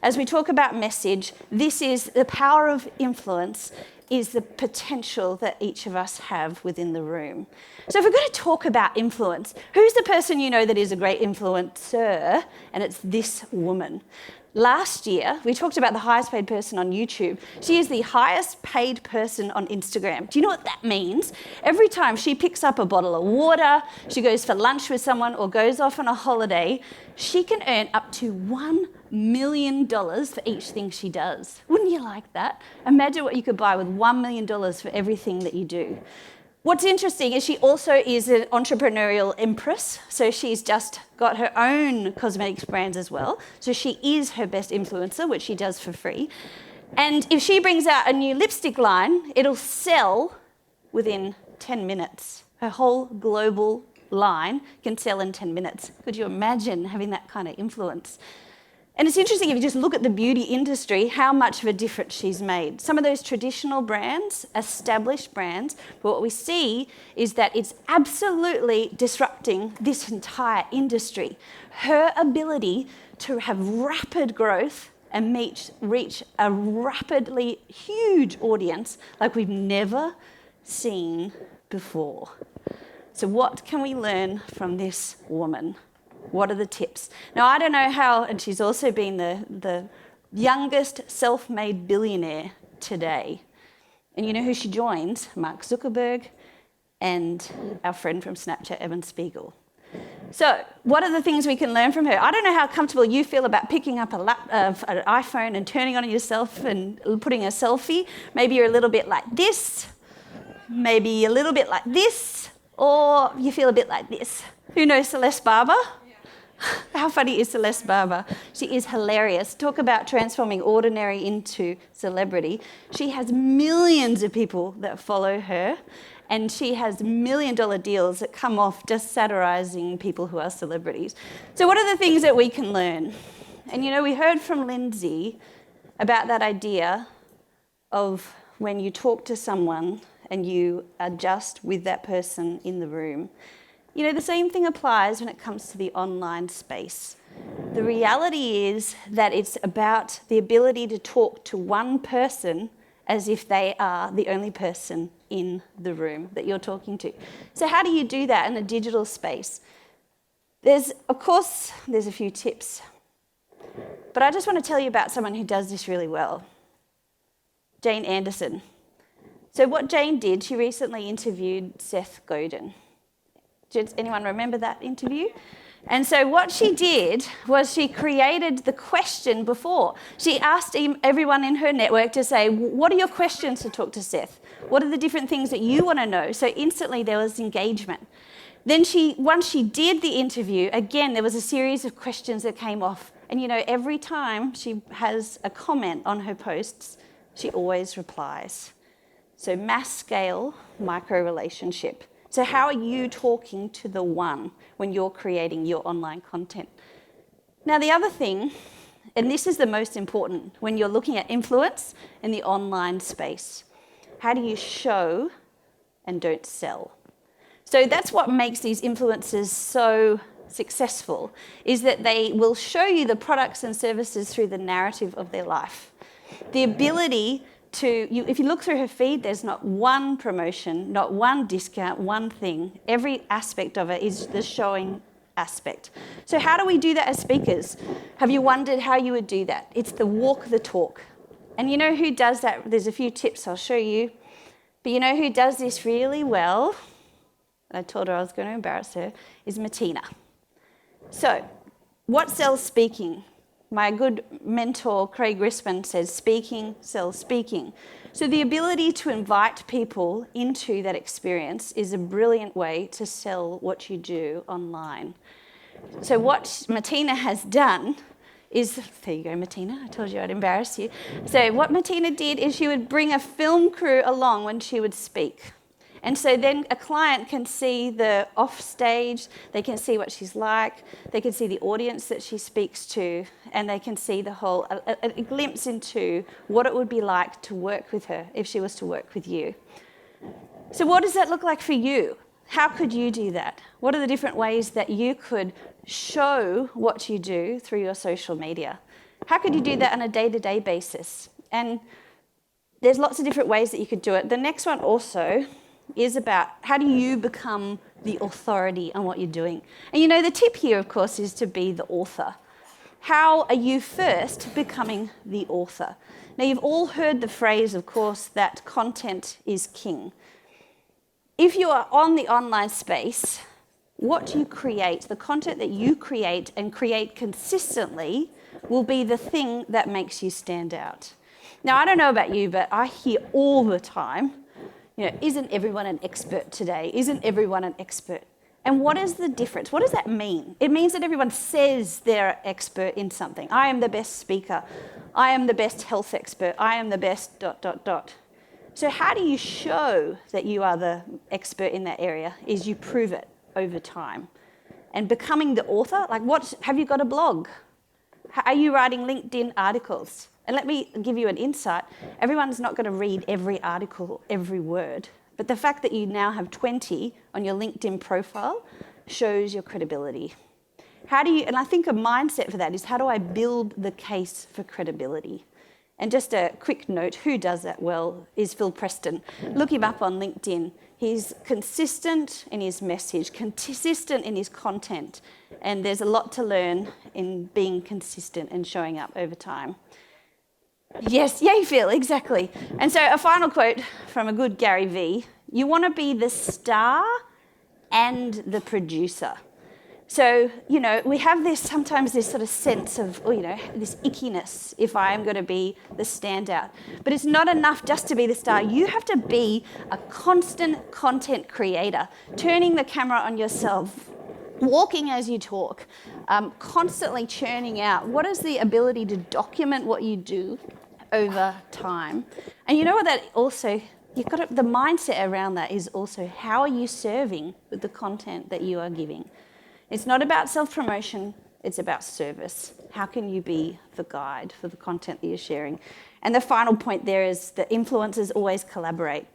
as we talk about message, this is the power of influence, is the potential that each of us have within the room. So if we're going to talk about influence, who's the person you know that is a great influencer? And it's this woman. Last year, we talked about the highest paid person on YouTube. She is the highest paid person on Instagram. Do you know what that means? Every time she picks up a bottle of water, she goes for lunch with someone or goes off on a holiday, she can earn up to $1 million for each thing she does. Wouldn't you like that? Imagine what you could buy with $1 million for everything that you do. What's interesting is she also is an entrepreneurial empress, so she's just got her own cosmetics brands as well. So she is her best influencer, which she does for free. And if she brings out a new lipstick line, it'll sell within 10 minutes. Her whole global line can sell in 10 minutes. Could you imagine having that kind of influence? And it's interesting if you just look at the beauty industry, how much of a difference she's made. Some of those traditional brands, established brands, but what we see is that it's absolutely disrupting this entire industry. Her ability to have rapid growth and reach a rapidly huge audience like we've never seen before. So what can we learn from this woman? What are the tips? Now, I don't know how, and she's also been the youngest self-made billionaire today. And you know who she joins? Mark Zuckerberg and our friend from Snapchat, Evan Spiegel. So what are the things we can learn from her? I don't know how comfortable you feel about picking up an iPhone and turning on yourself and putting a selfie. Maybe you're a little bit like this, maybe a little bit like this, or you feel a bit like this. Who knows Celeste Barber? How funny is Celeste Barber? She is hilarious. Talk about transforming ordinary into celebrity. She has millions of people that follow her, and she has $1 million deals that come off just satirizing people who are celebrities. So what are the things that we can learn? And you know, we heard from Lindsay about that idea of when you talk to someone and you are just with that person in the room. You know, the same thing applies when it comes to the online space. The reality is that it's about the ability to talk to one person as if they are the only person in the room that you're talking to. So how do you do that in a digital space? There's a few tips. But I just want to tell you about someone who does this really well. Jane Anderson. So what Jane did, she recently interviewed Seth Godin. Does anyone remember that interview? And so what she did was she created the question before. She asked everyone in her network to say, what are your questions to talk to Seth? What are the different things that you want to know? So instantly there was engagement. Then once she did the interview, again, there was a series of questions that came off. And you know, every time she has a comment on her posts, she always replies. So mass scale, micro relationship. So how are you talking to the one when you're creating your online content? Now, the other thing, and this is the most important when you're looking at influence in the online space, how do you show and don't sell? So that's what makes these influencers so successful, is that they will show you the products and services through the narrative of their life. The ability if you look through her feed, there's not one promotion, not one discount, one thing. Every aspect of it is the showing aspect. So how do we do that as speakers? Have you wondered how you would do that? It's the walk the talk. And you know who does that? There's a few tips I'll show you. But you know who does this really well? I told her I was going to embarrass her, is Martina. So what sells speaking? My good mentor, Craig Rispin, says speaking sells speaking. So the ability to invite people into that experience is a brilliant way to sell what you do online. So what Martina has done is, there you go, Martina, I told you I'd embarrass you. So what Martina did is she would bring a film crew along when she would speak. And so then a client can see the off stage, they can see what she's like, they can see the audience that she speaks to, and they can see the whole, a glimpse into what it would be like to work with her if she was to work with you. So what does that look like for you? How could you do that? What are the different ways that you could show what you do through your social media? How could you do that on a day-to-day basis? And there's lots of different ways that you could do it. The next one also is about how do you become the authority on what you're doing? And the tip here, of course, is to be the author. How are you first becoming the author? Now, you've all heard the phrase, of course, that content is king. If you are on the online space, what you create, the content that you create and create consistently will be the thing that makes you stand out. Now, I don't know about you, but I hear all the time, isn't everyone an expert today? Isn't everyone an expert? And what is the difference? What does that mean? It means that everyone says they're an expert in something. I am the best speaker. I am the best health expert. I am the best ... So how do you show that you are the expert in that area? Is you prove it over time. And becoming the author, have you got a blog? Are you writing LinkedIn articles? And let me give you an insight. Everyone's not going to read every article, every word. But the fact that you now have 20 on your LinkedIn profile shows your credibility. And I think a mindset for that is, how do I build the case for credibility? And just a quick note, who does that well is Phil Preston. Look him up on LinkedIn. He's consistent in his message, consistent in his content, and there's a lot to learn in being consistent and showing up over time. Yes, yay, Phil, exactly. And so a final quote from a good Gary V. You want to be the star and the producer. So, we have sometimes this sort of sense of, this ickiness if I am going to be the standout. But it's not enough just to be the star. You have to be a constant content creator, turning the camera on yourself, walking as you talk, constantly churning out. What is the ability to document what you do over time? And you know what that also, the mindset around that is also, how are you serving with the content that you are giving? It's not about self-promotion, it's about service. How can you be the guide for the content that you're sharing? And the final point there is that influencers always collaborate.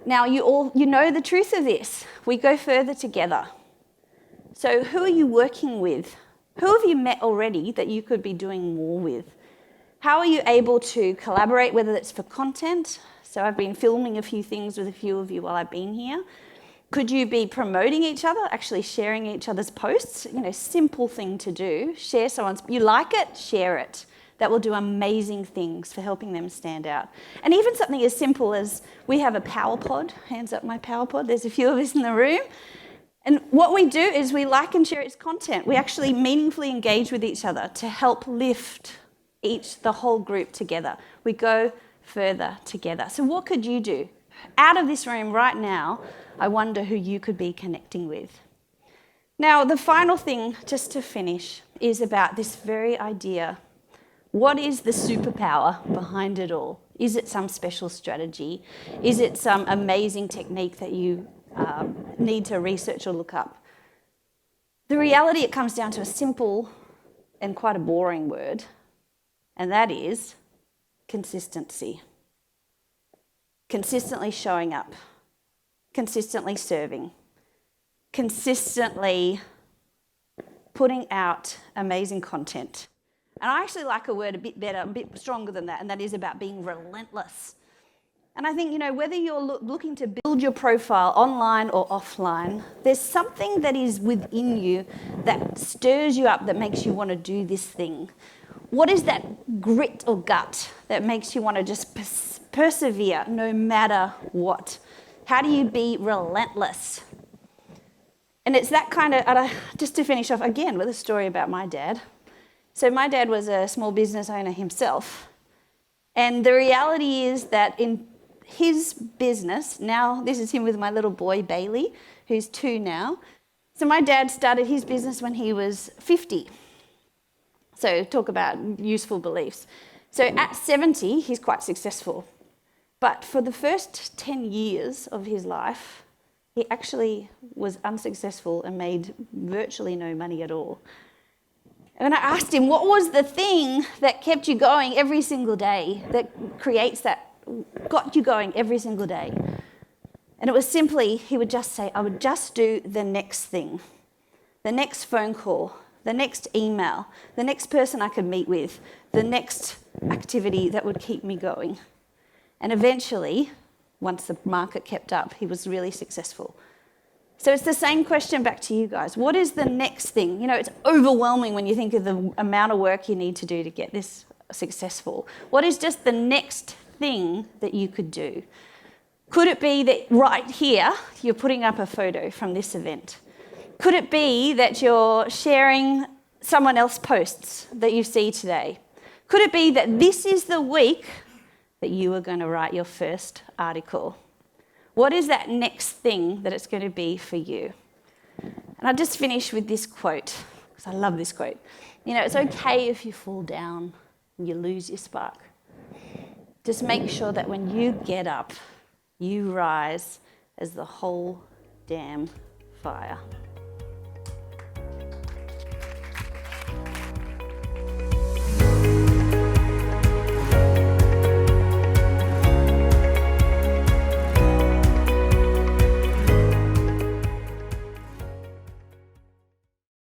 Now, you know the truth of this. We go further together. So who are you working with? Who have you met already that you could be doing more with? How are you able to collaborate, whether it's for content? So I've been filming a few things with a few of you while I've been here. Could you be promoting each other, actually sharing each other's posts? Simple thing to do. Share you like it, share it. That will do amazing things for helping them stand out. And even something as simple as, we have a power pod. Hands up my power pod. There's a few of us in the room. And what we do is we like and share its content. We actually meaningfully engage with each other to help lift the whole group together. We go further together. So what could you do? Out of this room right now, I wonder who you could be connecting with. Now, the final thing, just to finish, is about this very idea. What is the superpower behind it all? Is it some special strategy? Is it some amazing technique that you need to research or look up? The reality, it comes down to a simple and quite a boring word, and that is consistency. Consistently showing up, consistently serving, consistently putting out amazing content. And I actually like a word a bit better, a bit stronger than that, and that is about being relentless. And I think, whether you're looking to build your profile online or offline, there's something that is within you that stirs you up, that makes you want to do this thing. What is that grit or gut that makes you want to just persevere no matter what? How do you be relentless? And it's that kind of, just to finish off again with a story about my dad. So my dad was a small business owner himself. And the reality is that in his business, now this is him with my little boy, Bailey, who's 2 now. So my dad started his business when he was 50. So talk about useful beliefs. So at 70, he's quite successful. But for the first 10 years of his life, he actually was unsuccessful and made virtually no money at all. And I asked him, what was the thing that kept you going every single day, that got you going every single day? And it was simply, he would just say, I would just do the next thing, the next phone call, the next email, the next person I could meet with, the next activity that would keep me going. And eventually, once the market kept up, he was really successful. So it's the same question back to you guys. What is the next thing? You know, it's overwhelming when you think of the amount of work you need to do to get this successful. What is just the next thing that you could do? Could it be that right here, you're putting up a photo from this event? Could it be that you're sharing someone else's posts that you see today? Could it be that this is the week that you are going to write your first article? What is that next thing that it's going to be for you? And I'll just finish with this quote, because I love this quote. You know, it's okay if you fall down and you lose your spark. Just make sure that when you get up, you rise as the whole damn fire.